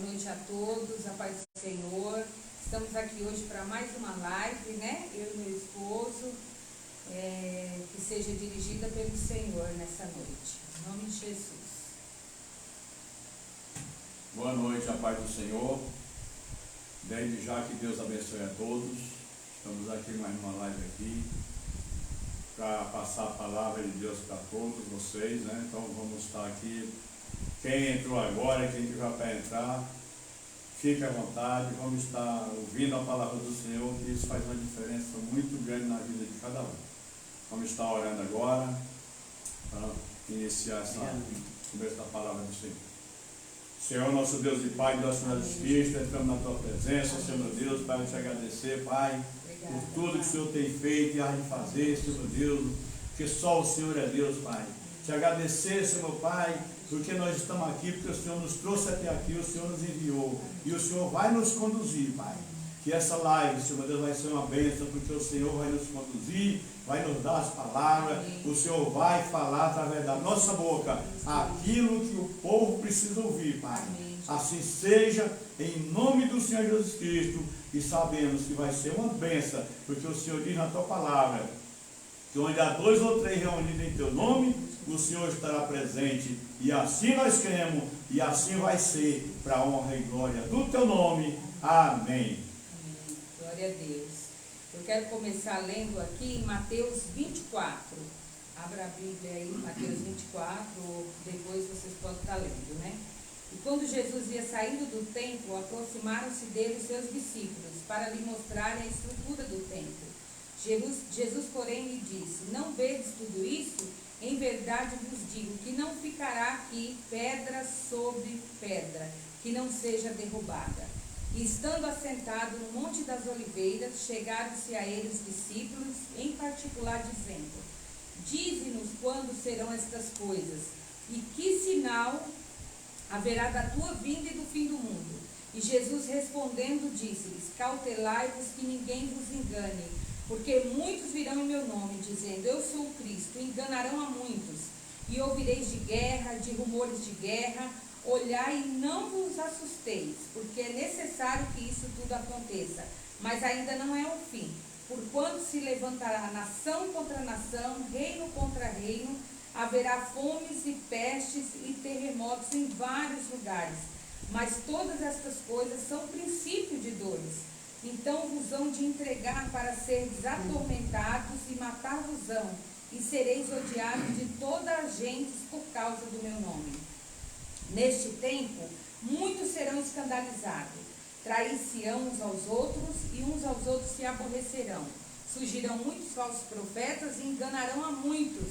noite a todos, a paz do Senhor. Estamos aqui hoje para mais uma live, né? Eu e meu esposo, que seja dirigida pelo Senhor nessa noite. Em nome de Jesus. Boa noite, a paz do Senhor. Desde já que Deus abençoe a todos. Estamos aqui mais uma live aqui para passar a palavra de Deus para todos vocês, né? Então vamos estar aqui. Quem entrou agora, quem tiver para entrar, fique à vontade, vamos estar ouvindo a palavra do Senhor, que isso faz uma diferença muito grande na vida de cada um. Vamos estar orando agora para iniciar essa conversa da palavra do Senhor. Senhor, nosso Deus e Pai, nosso Senhor Jesus Cristo, entramos na Tua presença, Senhor meu Deus, para te agradecer, Pai, por tudo que o Senhor tem feito e há de fazer, Senhor meu Deus, porque só o Senhor é Deus, Pai. Te agradecer, Senhor meu Pai, porque nós estamos aqui, porque o Senhor nos trouxe até aqui, o Senhor nos enviou, e o Senhor vai nos conduzir, Pai. Que essa live, Senhor meu Deus, vai ser uma bênção, porque o Senhor vai nos conduzir, vai nos dar as palavras, o Senhor vai falar através da nossa boca aquilo que o povo precisa ouvir, Pai. Assim seja, em nome do Senhor Jesus Cristo, e sabemos que vai ser uma bênção, porque o Senhor diz na Tua palavra, que onde há 2 ou 3 reunidos em Teu nome, o Senhor estará presente, e assim nós queremos, e assim vai ser, para a honra e glória do Teu nome. Amém. Glória a Deus. Eu quero começar lendo aqui em Mateus 24. Abra a Bíblia aí, Mateus 24, ou depois vocês podem estar lendo, né? E quando Jesus ia saindo do templo, aproximaram-se dele os seus discípulos, para lhe mostrarem a estrutura do templo. Jesus, porém, lhe disse: não vedes tudo isso? Em verdade vos digo que não ficará aqui pedra sobre pedra, que não seja derrubada. E estando assentado no Monte das Oliveiras, chegaram-se a ele os discípulos, em particular dizendo: dize-nos quando serão estas coisas, e que sinal haverá da tua vinda e do fim do mundo. E Jesus respondendo disse-lhes: cautelai-vos que ninguém vos engane, porque muitos virão em meu nome, dizendo: eu sou o Cristo, e enganarão a muitos. E ouvireis de guerra, de rumores de guerra. Olhai e não vos assusteis, porque é necessário que isso tudo aconteça, mas ainda não é o fim. Porquanto se levantará nação contra nação, reino contra reino, haverá fomes e pestes e terremotos em vários lugares. Mas todas estas coisas são princípio de dores. Então vos hão de entregar para seres atormentados e matar-vos-ão, e sereis odiados de toda a gente por causa do meu nome. Neste tempo, muitos serão escandalizados, trair-se-ão uns aos outros, e uns aos outros se aborrecerão. Surgirão muitos falsos profetas e enganarão a muitos.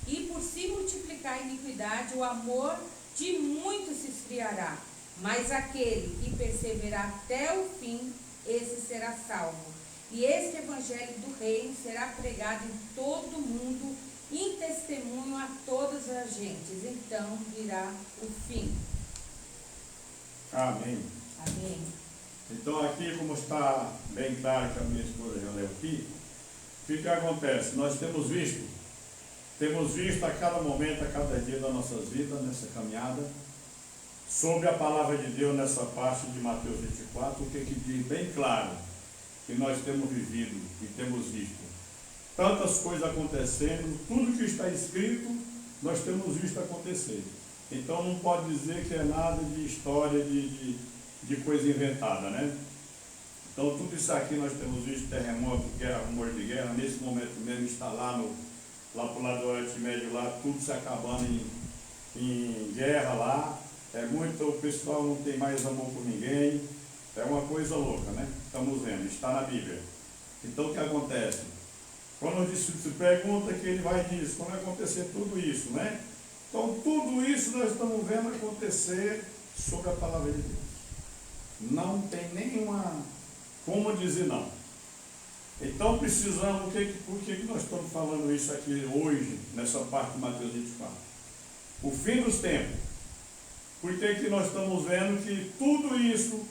E por se multiplicar a iniquidade, o amor de muitos se esfriará. Mas aquele que perseverar até o fim, esse será salvo. E este evangelho do reino será pregado em todo o mundo, em testemunho a todas as gentes. Então virá o fim. Amém. Amém. Então aqui, como está bem claro que a minha esposa já leu aqui, o que acontece? Nós temos visto a cada momento, a cada dia das nossas vidas, nessa caminhada, sobre a palavra de Deus nessa parte de Mateus 24, o que diz bem claro que nós temos vivido e temos visto. Tantas coisas acontecendo, tudo que está escrito, nós temos visto acontecer. Então não pode dizer que é nada de história, de coisa inventada, né? Então tudo isso aqui nós temos visto, terremoto, guerra, rumor de guerra, nesse momento mesmo está lá para o lado do Oriente Médio, lá, tudo se acabando em guerra lá. O pessoal não tem mais amor por ninguém, é uma coisa louca, né? Estamos vendo, está na Bíblia. Então o que acontece? Quando se pergunta que ele vai dizer, quando acontecer tudo isso, né? Então tudo isso nós estamos vendo acontecer sobre a palavra de Deus. Não tem nenhuma como dizer não. Então precisamos, por que nós estamos falando isso aqui hoje, nessa parte de Mateus 24? O fim dos tempos. Por que nós estamos vendo que tudo isso,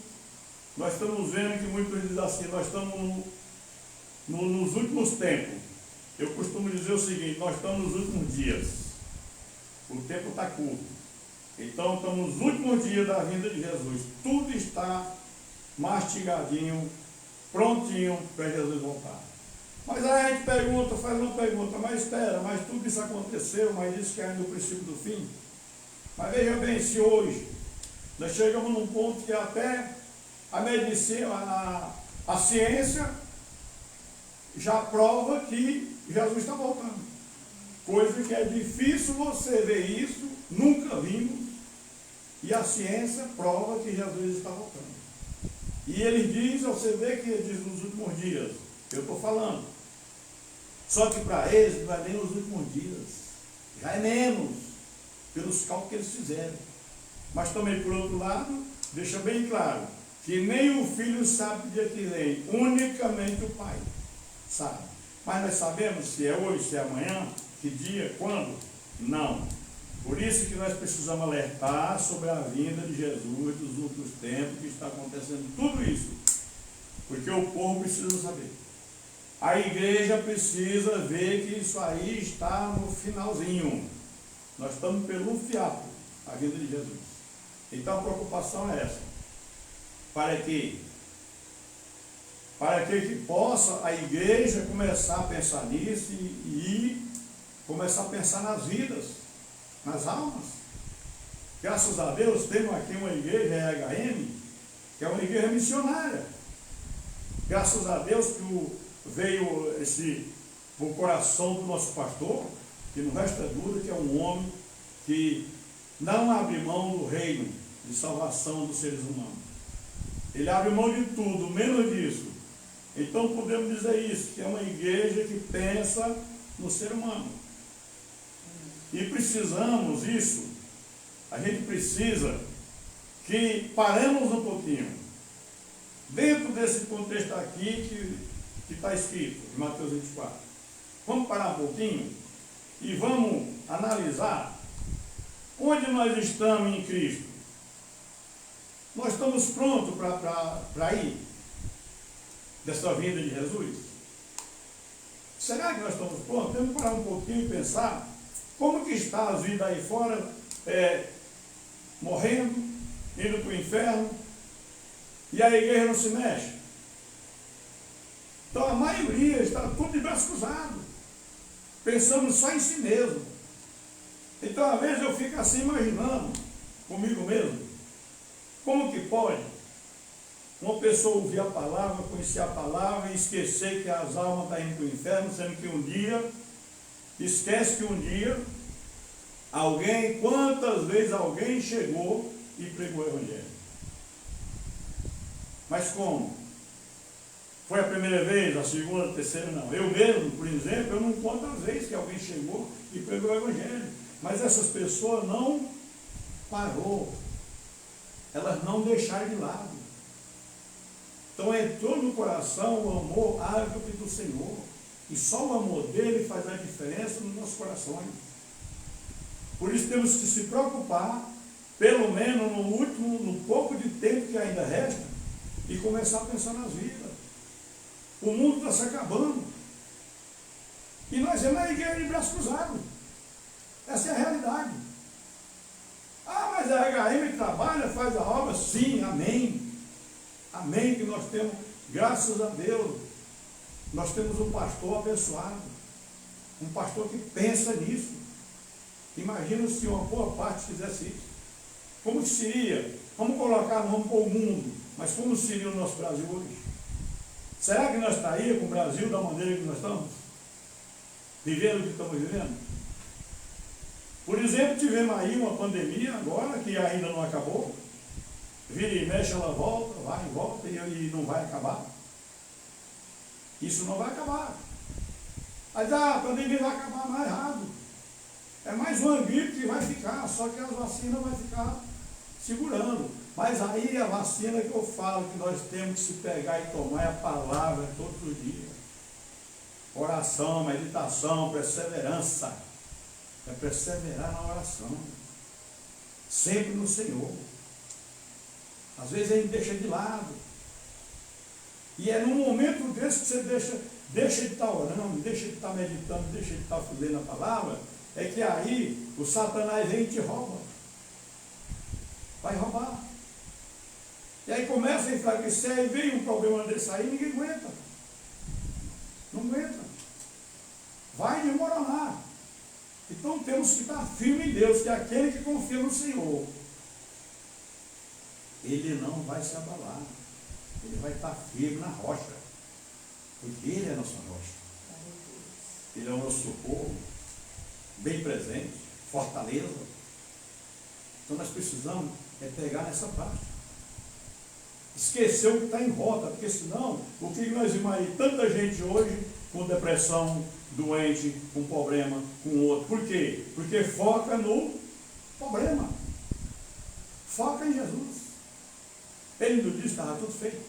nós estamos vendo que muitos dizem assim, nós estamos nos últimos tempos. Eu costumo dizer o seguinte: nós estamos nos últimos dias. O tempo está curto. Então estamos nos últimos dias da vinda de Jesus. Tudo está mastigadinho, prontinho para Jesus voltar. Mas aí a gente pergunta, faz uma pergunta, mas espera, mas tudo isso aconteceu, mas isso que é ainda o princípio do fim. Mas veja bem, se hoje nós chegamos num ponto que até a medicina, a ciência já prova que Jesus está voltando. Coisa que é difícil você ver isso, nunca vimos, e a ciência prova que Jesus está voltando. E ele diz, você vê que ele diz nos últimos dias, eu estou falando, só que para eles não é nem os últimos dias, já é menos, pelos cálculos que eles fizeram. Mas também, por outro lado, deixa bem claro, que nem o filho sabe o dia que vem, unicamente o pai sabe. Mas nós sabemos se é hoje, se é amanhã, que dia, quando? Não. Por isso que nós precisamos alertar sobre a vinda de Jesus dos últimos tempos, que está acontecendo tudo isso. Porque o povo precisa saber. A igreja precisa ver que isso aí está no finalzinho. Nós estamos pelo fiapo, a vinda de Jesus. Então a preocupação é essa. Para que possa a igreja começar a pensar nisso e começar a pensar nas vidas, nas almas. Graças a Deus temos aqui uma igreja, a EHM, que é uma igreja missionária. Graças a Deus que veio o coração do nosso pastor, que não resta dúvida que é um homem que não abre mão do reino de salvação dos seres humanos. Ele abre mão de tudo, menos disso. Então podemos dizer isso, que é uma igreja que pensa no ser humano. E precisamos isso, a gente precisa que paremos um pouquinho. Dentro desse contexto aqui que está escrito, em Mateus 24. Vamos parar um pouquinho e vamos analisar onde nós estamos em Cristo. Nós estamos prontos para ir dessa vinda de Jesus? Será que nós estamos prontos? Temos que parar um pouquinho e pensar como que está a vida aí fora, morrendo, indo para o inferno, e a igreja não se mexe. Então a maioria está tudo de braço cruzado, pensando só em si mesmo. Então às vezes eu fico assim imaginando comigo mesmo, como que pode uma pessoa ouvir a palavra, conhecer a palavra e esquecer que as almas estão indo para o inferno, sendo que um dia, esquece que um dia, quantas vezes alguém chegou e pregou o Evangelho? Mas como? Foi a primeira vez, a segunda, a terceira, não. Eu mesmo, por exemplo, eu não conto as vezes que alguém chegou e pregou o Evangelho. Mas essas pessoas não parou. Elas não deixaram de lado. Então entrou no coração o amor ágape do Senhor. E só o amor dele faz a diferença nos nossos corações. Por isso temos que se preocupar, pelo menos no pouco de tempo que ainda resta, e começar a pensar nas vidas. O mundo está se acabando. E nós somos a igreja de braço cruzado. Essa é a realidade. Ah, mas a HM trabalha, faz a obra? Sim, amém. Amém, que nós temos, graças a Deus, nós temos um pastor abençoado. Um pastor que pensa nisso. Imagina se uma boa parte fizesse isso. Como que seria? Vamos colocar, vamos pôr o mundo, mas como seria o nosso Brasil hoje? Será que nós estaríamos com o Brasil da maneira que nós estamos? Vivendo o que estamos vivendo? Por exemplo, tivemos aí uma pandemia agora, que ainda não acabou. Vira e mexe, ela volta, vai e volta, e não vai acabar. Isso não vai acabar. Mas a pandemia vai acabar mais rápido. É mais uma gripe que vai ficar, só que as vacinas vão ficar segurando. Mas aí a vacina que eu falo que nós temos que se pegar e tomar é a palavra todos os dias. Oração, meditação, perseverança. É perseverar na oração. Sempre no Senhor. Às vezes a gente deixa de lado. E é num momento desse que você deixa de estar orando, deixa de estar meditando, deixa de estar lendo a palavra, é que aí o Satanás vem e te rouba. vai roubar. E aí começa a enfraquecer, aí vem um problema desse aí, ninguém aguenta. Não aguenta. Vai desmoronar. Então temos que estar firme em Deus, que é aquele que confia no Senhor. Ele não vai se abalar. Ele vai estar firme na rocha. Porque Ele é a nossa rocha. Ele é o nosso socorro, bem presente, fortaleza. Então nós precisamos pegar nessa parte. Esquecer o que está em volta, porque senão, o que nós imaginamos? Tanta gente hoje com depressão, doente, com problema, com outro. Por quê? Porque foca no problema. Foca em Jesus. Ele nos disse que estava tudo feito.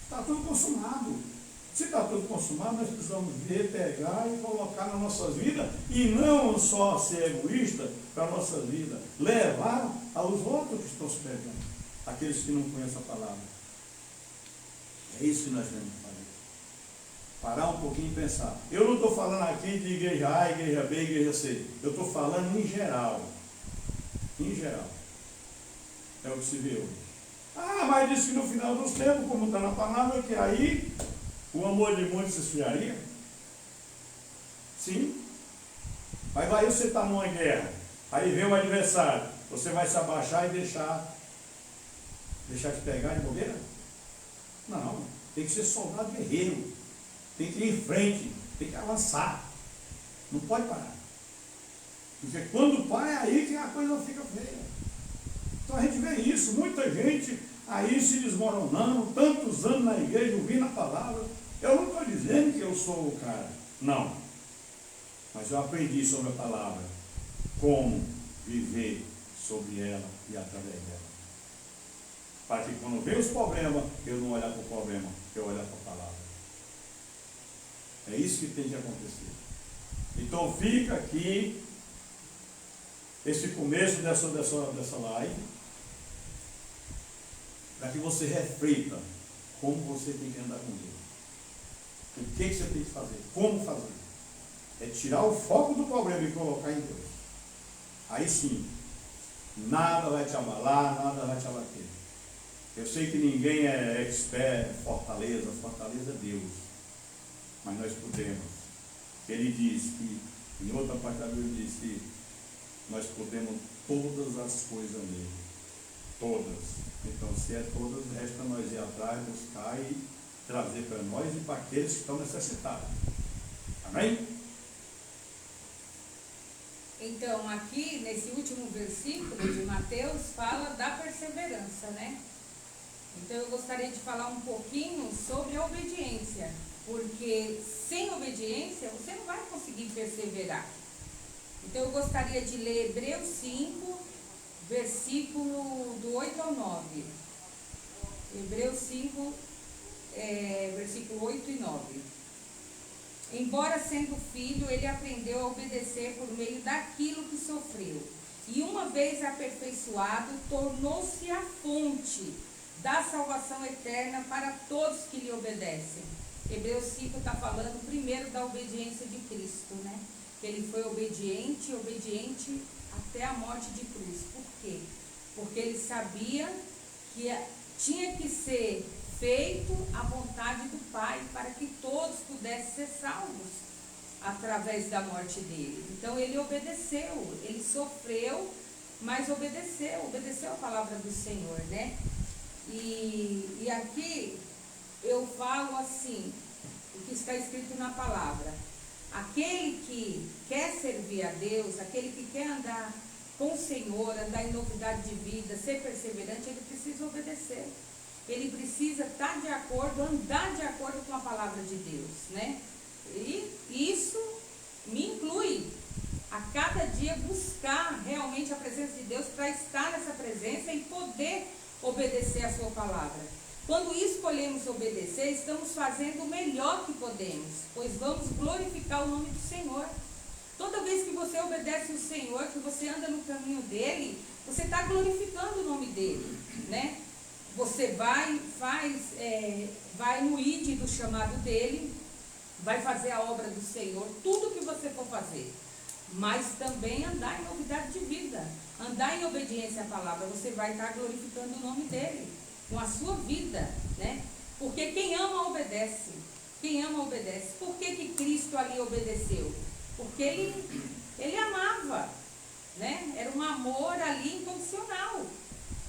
Está tudo consumado. Se está tudo consumado, nós precisamos ver, pegar e colocar na nossa vida, e não só ser egoísta para a nossa vida, levar aos outros que estão se perdendo, aqueles que não conhecem a palavra. É isso que nós temos que fazer. Parar um pouquinho e pensar. Eu não estou falando aqui de igreja A, igreja B, igreja C. Eu estou falando em geral. Em geral. É o que se vê hoje. Ah, mas disse que no final dos tempos, como está na palavra, que aí o amor de muitos se esfriaria. Sim. Mas aí você está numa guerra. Aí vem o adversário. Você vai se abaixar e deixar te pegar de bobeira? Não. Tem que ser soldado guerreiro. Tem que ir em frente. Tem que avançar. Não pode parar. Porque quando para é aí que a coisa fica feia. Então a gente vê isso. Muita gente aí se desmoronando, tantos anos na igreja, ouvindo a palavra. Eu não estou dizendo que eu sou o cara. Não. Mas eu aprendi sobre a palavra. Como viver sobre ela e através dela. Para que quando vem os problemas, eu não olhar para o problema, eu olhar para a palavra. É isso que tem que acontecer. Então fica aqui esse começo dessa live, para que você reflita como você tem que andar com Deus. O que você tem que fazer? Como fazer? É tirar o foco do problema e colocar em Deus. Aí sim, nada vai te abalar, nada vai te abater. Eu sei que ninguém é expert, fortaleza é Deus. Mas nós podemos. Ele diz que, em outra parte da Bíblia diz que nós podemos todas as coisas nele. Todas. Então, se é todas, resta nós ir atrás, buscar e trazer para nós e para aqueles que estão necessitados. Amém? Então, aqui, nesse último versículo de Mateus, fala da perseverança, né? Então, eu gostaria de falar um pouquinho sobre a obediência, porque sem obediência, você não vai conseguir perseverar. Então, eu gostaria de ler Hebreus 5, versículo do 8 ao 9. Hebreus 5, versículo 8 e 9. Embora sendo filho, ele aprendeu a obedecer por meio daquilo que sofreu. E uma vez aperfeiçoado, tornou-se a fonte da salvação eterna para todos que lhe obedecem. Hebreus 5 está falando primeiro da obediência de Cristo, né? Que ele foi obediente até a morte de cruz. Por quê? Porque ele sabia que tinha que ser feito a vontade do Pai para que todos pudessem ser salvos através da morte dele. Então ele obedeceu, ele sofreu, mas obedeceu a palavra do Senhor, né? E aqui eu falo assim, o que está escrito na palavra: aquele que quer servir a Deus, aquele que quer andar com o Senhor, andar em novidade de vida, ser perseverante, ele precisa obedecer. Ele precisa estar de acordo, andar de acordo com a palavra de Deus, né? E isso me inclui a cada dia buscar realmente a presença de Deus, para estar nessa presença e poder obedecer a sua palavra. Quando escolhemos obedecer, estamos fazendo o melhor que podemos, pois vamos glorificar o nome do Senhor. Toda vez que você obedece o Senhor, que você anda no caminho dele, você está glorificando o nome dele, né? Você vai no ID do chamado dele, vai fazer a obra do Senhor, tudo que você for fazer, mas também andar em novidade de vida. andar em obediência à palavra, você vai estar glorificando o nome dele, com a sua vida, né? Porque quem ama obedece. Quem ama obedece. Por que Cristo ali obedeceu? Porque ele amava, né? Era um amor ali incondicional.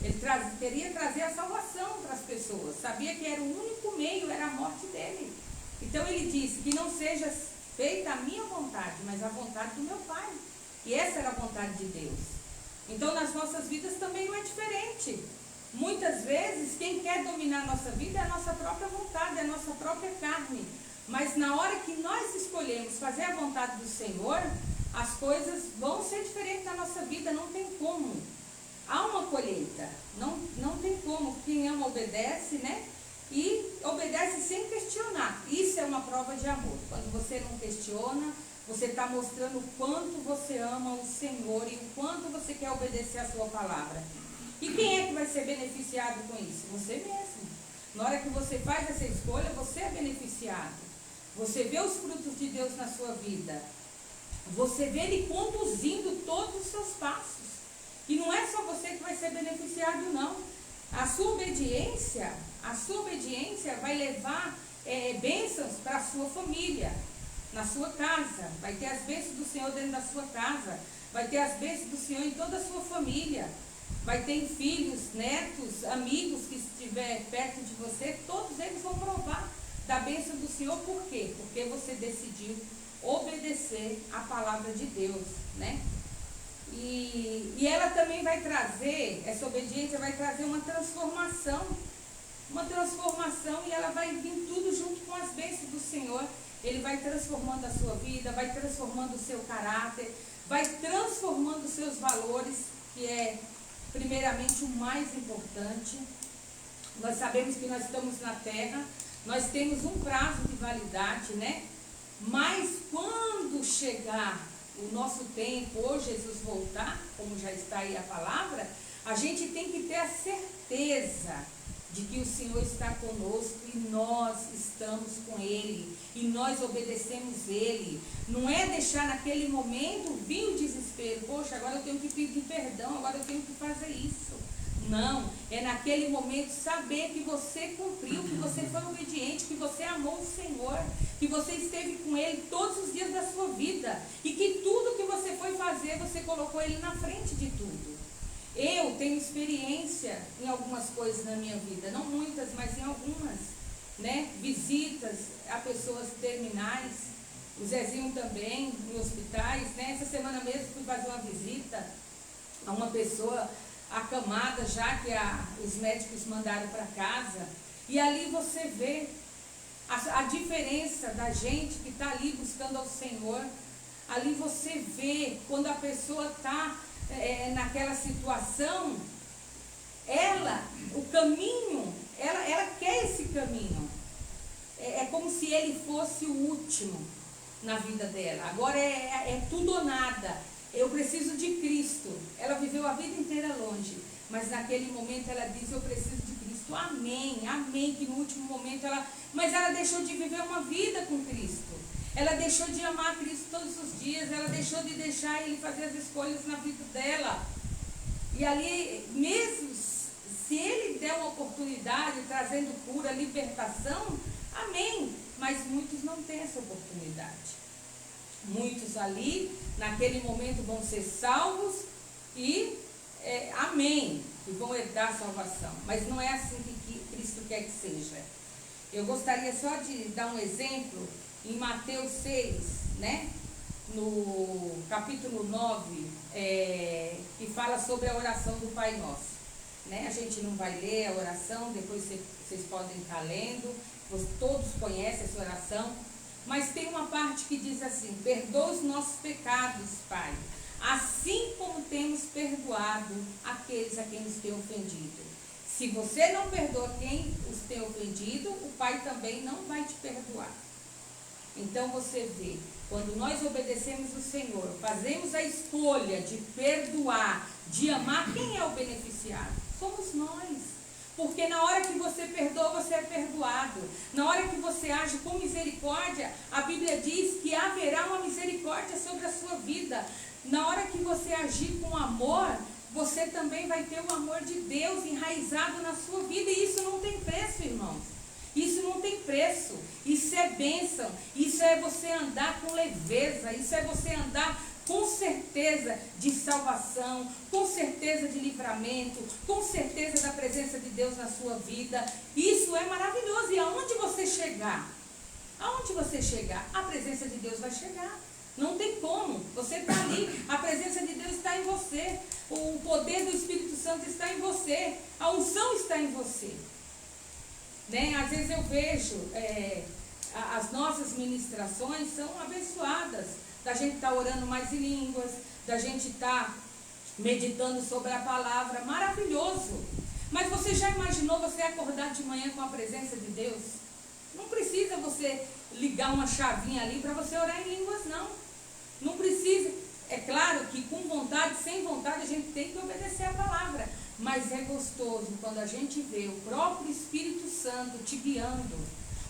Ele queria trazer a salvação para as pessoas. Sabia que era o único meio, era a morte dele. Então ele disse que não seja feita a minha vontade, mas a vontade do meu Pai. E essa era a vontade de Deus. Então nas nossas vidas também não é diferente. Muitas vezes quem quer dominar a nossa vida é a nossa própria vontade, é a nossa própria carne. Mas na hora que nós escolhemos fazer a vontade do Senhor, as coisas vão ser diferentes na nossa vida, não tem como. Há uma colheita, não tem como. Quem ama obedece, né? E obedece sem questionar. Isso é uma prova de amor. Quando você não questiona, você está mostrando o quanto você ama o Senhor e o quanto você quer obedecer a sua palavra. E quem é que vai ser beneficiado com isso? Você mesmo. Na hora que você faz essa escolha, você é beneficiado. Você vê os frutos de Deus na sua vida. Você vê Ele conduzindo todos os seus passos. E não é só você que vai ser beneficiado, não. A sua obediência vai levar bênçãos para a sua família, na sua casa. Vai ter as bênçãos do Senhor dentro da sua casa. Vai ter as bênçãos do Senhor em toda a sua família. Vai ter filhos, netos, amigos que estiver perto de você. Todos eles vão provar da bênção do Senhor. Por quê? Porque você decidiu obedecer a palavra de Deus, né? E ela também vai trazer, essa obediência vai trazer uma transformação, e ela vai vir tudo junto com as bênçãos do Senhor. Ele vai transformando a sua vida, vai transformando o seu caráter, vai transformando os seus valores, que é primeiramente o mais importante. Nós sabemos que nós estamos na terra, nós temos um prazo de validade, né? Mas quando chegar o nosso tempo, ou Jesus voltar, como já está aí a palavra, a gente tem que ter a certeza de que o Senhor está conosco e nós estamos com Ele, e nós obedecemos Ele. Não é deixar naquele momento vir o desespero, poxa, agora eu tenho que pedir perdão, agora eu tenho que fazer isso. Não, é naquele momento saber que você cumpriu, que você foi obediente, que você amou o Senhor, que você esteve com Ele todos os dias da sua vida, e que tudo que você foi fazer, você colocou Ele na frente de tudo. Eu tenho experiência em algumas coisas na minha vida, não muitas, mas em algumas, né? Visitas a pessoas terminais, o Zezinho também, em hospitais, né? Essa semana mesmo fui fazer uma visita a uma pessoa acamada já, que os médicos mandaram para casa, e ali você vê a diferença da gente que está ali buscando ao Senhor. Ali você vê quando a pessoa está naquela situação, o caminho, ela quer esse caminho, é como se ele fosse o último na vida dela. Agora é tudo ou nada. Eu preciso de Cristo. Ela viveu a vida inteira longe, mas naquele momento ela diz: eu preciso de Cristo. Amém, amém. Que no último momento mas ela deixou de viver uma vida com Cristo. Ela deixou de amar Cristo todos os dias. Ela deixou de deixar Ele fazer as escolhas na vida dela. E ali, mesmo se Ele der uma oportunidade, trazendo cura, libertação, amém. Mas muitos não têm essa oportunidade. Muitos ali, naquele momento, vão ser salvos e amém, e vão herdar a salvação. Mas não é assim que Cristo quer que seja. Eu gostaria só de dar um exemplo em Mateus 6, né? No capítulo 9, que fala sobre a oração do Pai Nosso. Né? A gente não vai ler a oração, depois vocês podem estar lendo, todos conhecem essa oração. Mas tem uma parte que diz assim: perdoa os nossos pecados, Pai, assim como temos perdoado aqueles a quem nos tem ofendido. Se você não perdoa quem os tem ofendido, o Pai também não vai te perdoar. Então você vê, quando nós obedecemos o Senhor, fazemos a escolha de perdoar, de amar, quem é o beneficiado? Somos nós. Porque na hora que você perdoa, você é perdoado. Na hora que você age com misericórdia, a Bíblia diz que haverá uma misericórdia sobre a sua vida. Na hora que você agir com amor, você também vai ter o amor de Deus enraizado na sua vida. E isso não tem preço, irmãos. Isso não tem preço. Isso é bênção. Isso é você andar com leveza. Isso é você andar com certeza de salvação, com certeza de livramento, com certeza da presença de Deus na sua vida. Isso é maravilhoso. E aonde você chegar, a presença de Deus vai chegar. Não tem como. Você está ali, a presença de Deus está em você. O poder do Espírito Santo está em você. A unção está em você. Né? Às vezes eu vejo, as nossas ministrações são abençoadas. Da gente estar orando mais em línguas, da gente estar meditando sobre a palavra. Maravilhoso. Mas você já imaginou você acordar de manhã com a presença de Deus? Não precisa você ligar uma chavinha ali para você orar em línguas, não. Não precisa. É claro que com vontade, sem vontade, a gente tem que obedecer a palavra. Mas é gostoso quando a gente vê o próprio Espírito Santo te guiando.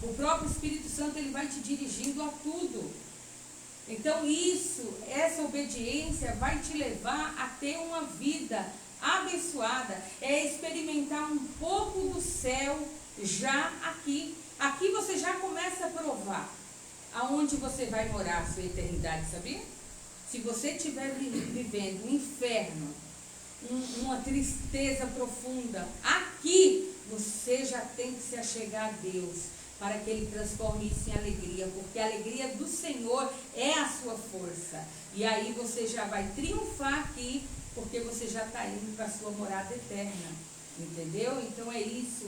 O próprio Espírito Santo, ele vai te dirigindo a tudo. Então essa obediência vai te levar a ter uma vida abençoada. É experimentar um pouco do céu já aqui. Aqui você já começa a provar aonde você vai morar a sua eternidade, sabia? Se você estiver vivendo um inferno, uma tristeza profunda, aqui você já tem que se achegar a Deus, para que Ele transforme isso em alegria, porque a alegria do Senhor é a sua força. E aí você já vai triunfar aqui, porque você já está indo para a sua morada eterna. Entendeu? Então é isso.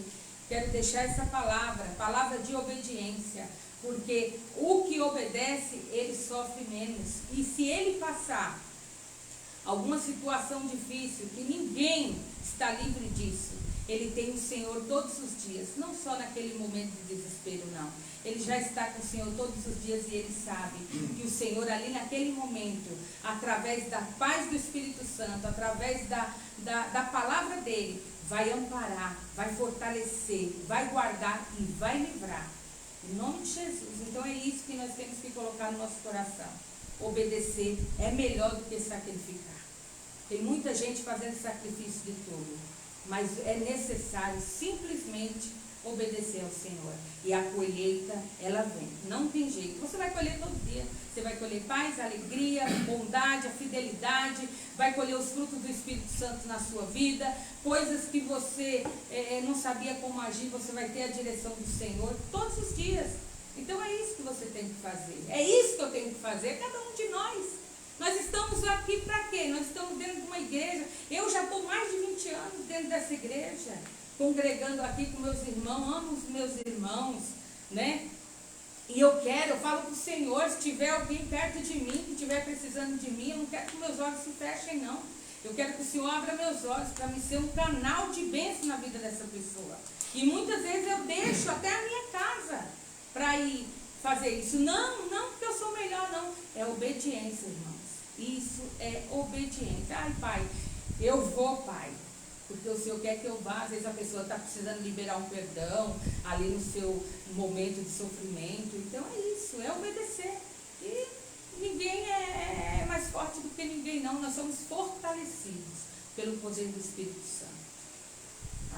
Quero deixar essa palavra de obediência, porque o que obedece, ele sofre menos. E se ele passar alguma situação difícil, que ninguém está livre disso, ele tem o Senhor todos os dias, não só naquele momento de desespero, não. Ele já está com o Senhor todos os dias e ele sabe que o Senhor ali naquele momento, através da paz do Espírito Santo, através da palavra dele, vai amparar, vai fortalecer, vai guardar e vai livrar. Em nome de Jesus. Então é isso que nós temos que colocar no nosso coração. Obedecer é melhor do que sacrificar. Tem muita gente fazendo sacrifício de tudo, mas é necessário simplesmente obedecer ao Senhor. E a colheita, ela vem. Não tem jeito. Você vai colher todo dia. Você vai colher paz, alegria, bondade, a fidelidade. Vai colher os frutos do Espírito Santo na sua vida. Coisas que você não sabia como agir, você vai ter a direção do Senhor todos os dias. Então é isso que você tem que fazer. É isso que eu tenho que fazer, cada um de nós. Nós estamos aqui para quê? Nós estamos dentro de uma igreja. Eu já estou mais de 20 anos dentro dessa igreja, congregando aqui com meus irmãos, amo os meus irmãos, né? E eu falo para o Senhor, se tiver alguém perto de mim, que estiver precisando de mim, eu não quero que meus olhos se fechem, não. Eu quero que o Senhor abra meus olhos para me ser um canal de bênção na vida dessa pessoa. E muitas vezes eu deixo até a minha casa para ir fazer isso. Não, porque eu sou melhor, não. É obediência, irmãos. Isso é obediência. Ai, Pai, eu vou, Pai, porque o Senhor quer que eu vá. Às vezes a pessoa está precisando liberar um perdão ali no seu momento de sofrimento. Então é isso, é obedecer. E ninguém é mais forte do que ninguém, não. Nós somos fortalecidos pelo poder do Espírito Santo.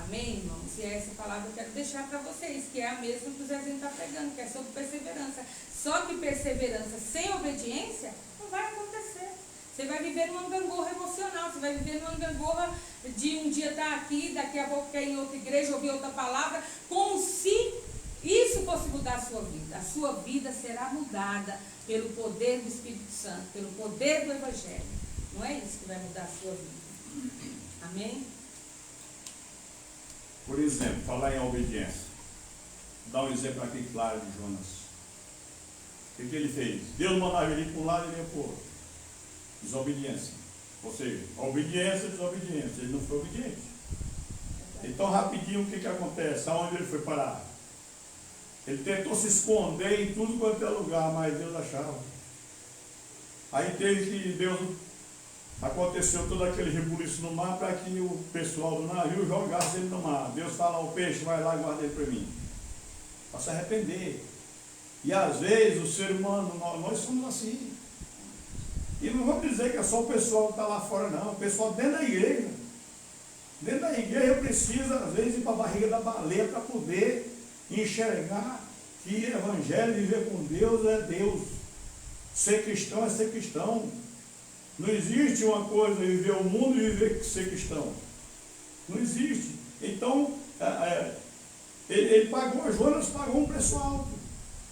Amém, irmãos? E essa palavra eu quero deixar para vocês, que é a mesma que o Zezinho está pregando, que é sobre perseverança. Só que perseverança sem obediência não vai acontecer. Você vai viver numa gangorra emocional, você vai viver numa gangorra de um dia estar aqui, daqui a pouco quer ir em outra igreja, ouvir outra palavra, como se isso fosse mudar a sua vida. A sua vida será mudada pelo poder do Espírito Santo, pelo poder do Evangelho. Não é isso que vai mudar a sua vida. Amém? Por exemplo, falar em obediência. Vou dar um exemplo aqui claro de Jonas. O que ele fez? Deus mandava ele ir para um lado e ele ia para o outro. Desobediência. Ou seja, obediência, desobediência. Ele não foi obediente. Então, rapidinho, o que acontece? Aonde ele foi parar? Ele tentou se esconder em tudo quanto é lugar, mas Deus achava. Aí teve que Deus... Aconteceu todo aquele rebuliço no mar para que o pessoal do navio jogasse ele no mar. Deus fala ao peixe, vai lá e guarda ele para mim. Para se arrepender. E às vezes o ser humano, nós somos assim. E não vamos dizer que é só o pessoal que está lá fora, não. O pessoal dentro da igreja. Dentro da igreja precisa, às vezes, ir para a barriga da baleia para poder enxergar que evangelho, viver com Deus é Deus. Ser cristão é ser cristão. Não existe uma coisa viver o mundo e viver ser cristão. Não existe. Então, ele pagou, Jonas pagou um preço alto.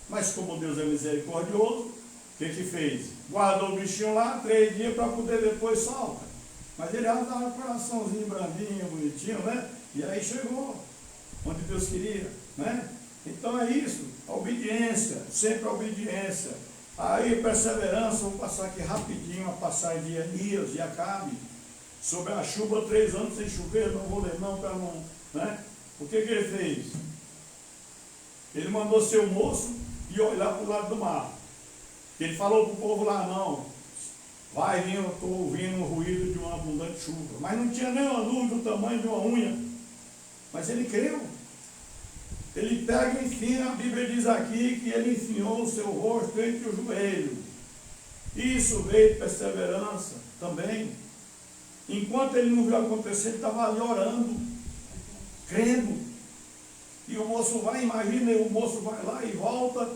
Mas como Deus é misericordioso, o que fez? Guardou o bichinho lá 3 dias para poder depois solta. Mas ele já estava com o coraçãozinho brandinho, bonitinho, né? E aí chegou onde Deus queria, né? Então é isso, a obediência, sempre a obediência. Aí perseverança, vou passar aqui rapidinho a passagem de Elias e Acabe. Sobre a chuva, 3 anos sem chover, não vou ler não, para não, né? O que ele fez? Ele mandou seu moço ir olhar para o lado do mar. Ele falou para o povo lá, não, vai vindo, eu estou ouvindo o ruído de uma abundante chuva. Mas não tinha nem uma nuvem do tamanho de uma unha. Mas ele creu. Ele pega e enfia, a Bíblia diz aqui que ele enfiou o seu rosto entre os joelhos. Isso veio de perseverança também. Enquanto ele não viu acontecer, ele estava ali orando, crendo. E o moço vai, imagina, o moço vai lá e volta,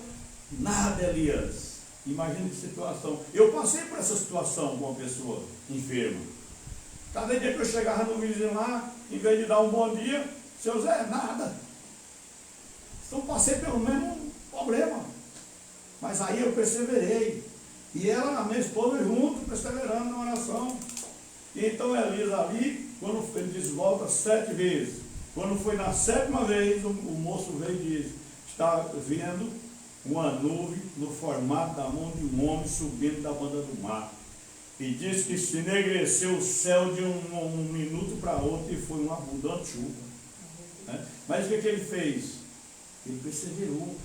nada, Elias. Imagina que situação. Eu passei por essa situação com uma pessoa enferma. Cada dia que eu chegava no vizinho lá, em vez de dar um bom dia, seu Zé, nada. Então passei pelo mesmo problema. Mas aí eu perseverei. E ela, a minha esposa, junto, perseverando na oração. E então Elias ali, quando ele diz, volta 7 vezes. Quando foi na 7ª vez, o moço veio e disse, está vendo uma nuvem no formato da mão de um homem subindo da banda do mar. E diz que se enegreceu o céu de um minuto para outro e foi uma abundante chuva. Né? Mas o que ele fez? Ele perseverou.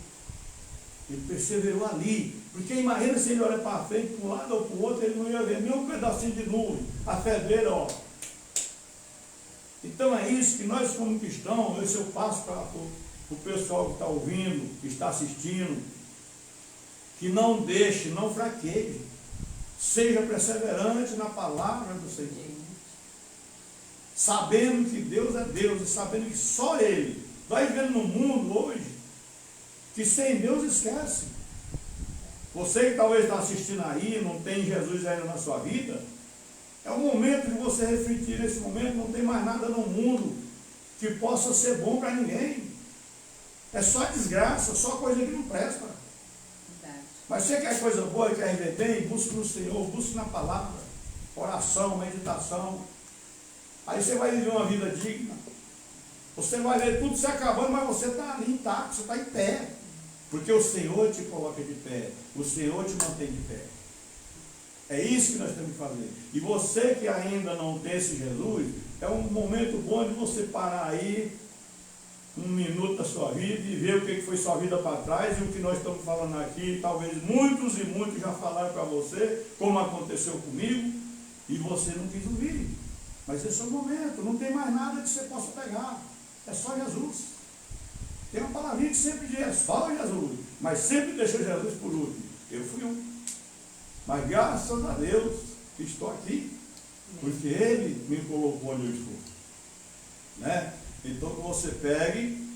Ele perseverou ali. Porque imagina se ele olha para frente, para um lado ou para o outro, ele não ia ver nem um pedacinho de nuvem. A fé dele, ó. Então é isso que nós, como cristãos, esse eu passo para o pessoal que está ouvindo, que está assistindo, que não deixe, não fraqueje. Seja perseverante na palavra do Senhor. Sabendo que Deus é Deus e sabendo que só Ele. Vai vendo no mundo hoje que sem Deus esquece. Você que talvez está assistindo aí, não tem Jesus ainda na sua vida, é o momento de você refletir nesse momento. Não tem mais nada no mundo que possa ser bom para ninguém. É só desgraça, só coisa que não presta. Verdade. Mas você quer coisa boa, quer viver bem, busque no Senhor, busque na palavra, oração, meditação. Aí você vai viver uma vida digna. Você vai ver tudo se acabando, mas você está ali intacto, você está em pé. Porque o Senhor te coloca de pé, o Senhor te mantém de pé. É isso que nós temos que fazer. E você que ainda não tem esse Jesus, é um momento bom de você parar aí, 1 minuto da sua vida, e ver o que foi sua vida para trás, e o que nós estamos falando aqui, talvez muitos e muitos já falaram para você, como aconteceu comigo, e você não quis ouvir. Mas esse é o momento, não tem mais nada que você possa pegar. É só Jesus. Tem uma palavrinha que sempre diz, só Jesus, mas sempre deixou Jesus por último. Eu fui um. Mas graças a Deus que estou aqui, porque Ele me colocou onde eu estou. Né? Então que você pegue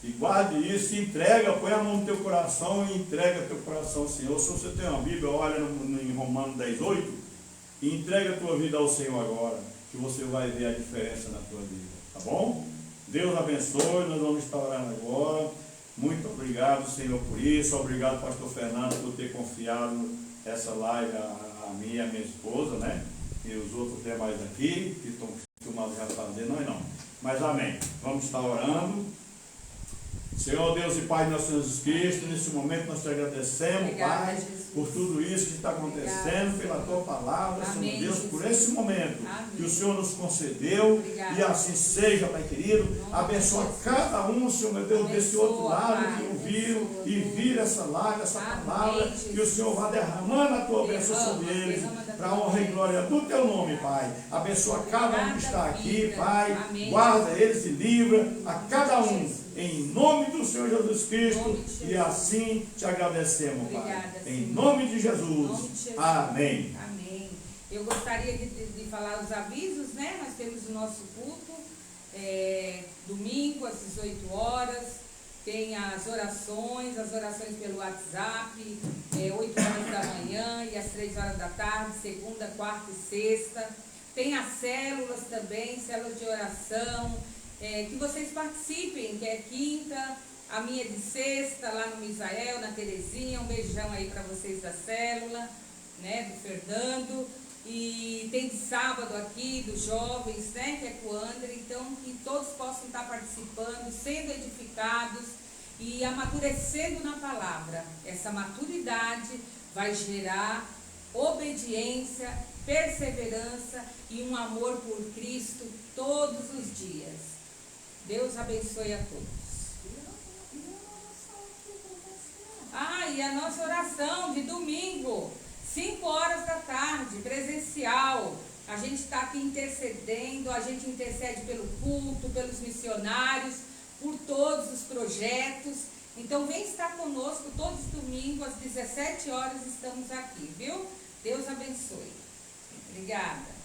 e guarde isso, entrega, põe a mão no teu coração e entrega teu coração ao Senhor. Se você tem uma Bíblia, olha em Romanos 10:8 e entrega a tua vida ao Senhor agora, que você vai ver a diferença na tua vida. Tá bom? Deus abençoe, nós vamos estar orando agora. Muito obrigado, Senhor, por isso. Obrigado, pastor Fernando, por ter confiado essa live a mim e a minha esposa, né? E os outros demais aqui, que estão acostumados já a fazer, não. Mas amém. Vamos estar orando. Senhor Deus e Pai de nosso Senhor Jesus Cristo, nesse momento nós te agradecemos, obrigada, Pai, Jesus, por tudo isso que está acontecendo, obrigada, pela tua palavra, amém, Senhor Deus, Jesus, por esse momento, amém, que o Senhor nos concedeu, obrigada, e assim seja, Pai querido. Abençoa cada um, Senhor meu Deus, abençoa, desse outro lado, Pai, que ouviram e viram essa live, essa palavra, que o Senhor vá derramando a tua bênção sobre eles, para a honra e glória do teu nome, Pai. Abençoa cada um que está aqui, Pai, amém, guarda eles e livra a cada um. Em nome do Senhor Jesus Cristo, e assim te agradecemos, Pai. Em nome de Jesus. Amém. Amém. Eu gostaria de falar os avisos, né? Nós temos o nosso culto, domingo às 18 horas, tem as orações pelo WhatsApp, 8 horas da manhã e às 3 horas da tarde, segunda, quarta e sexta. Tem as células também, células de oração, que vocês participem, que é quinta, a minha de sexta, lá no Misael, na Terezinha. Um beijão aí para vocês da célula, né, do Fernando. E tem de sábado aqui, dos jovens, né, que é com o André. Então, que todos possam estar participando, sendo edificados e amadurecendo na palavra. Essa maturidade vai gerar obediência, perseverança e um amor por Cristo todos os dias. Deus abençoe a todos. E a nossa oração de domingo, 5 horas da tarde, presencial. A gente está aqui intercedendo, a gente intercede pelo culto, pelos missionários, por todos os projetos. Então vem estar conosco todos os domingos, às 17 horas estamos aqui, viu? Deus abençoe. Obrigada.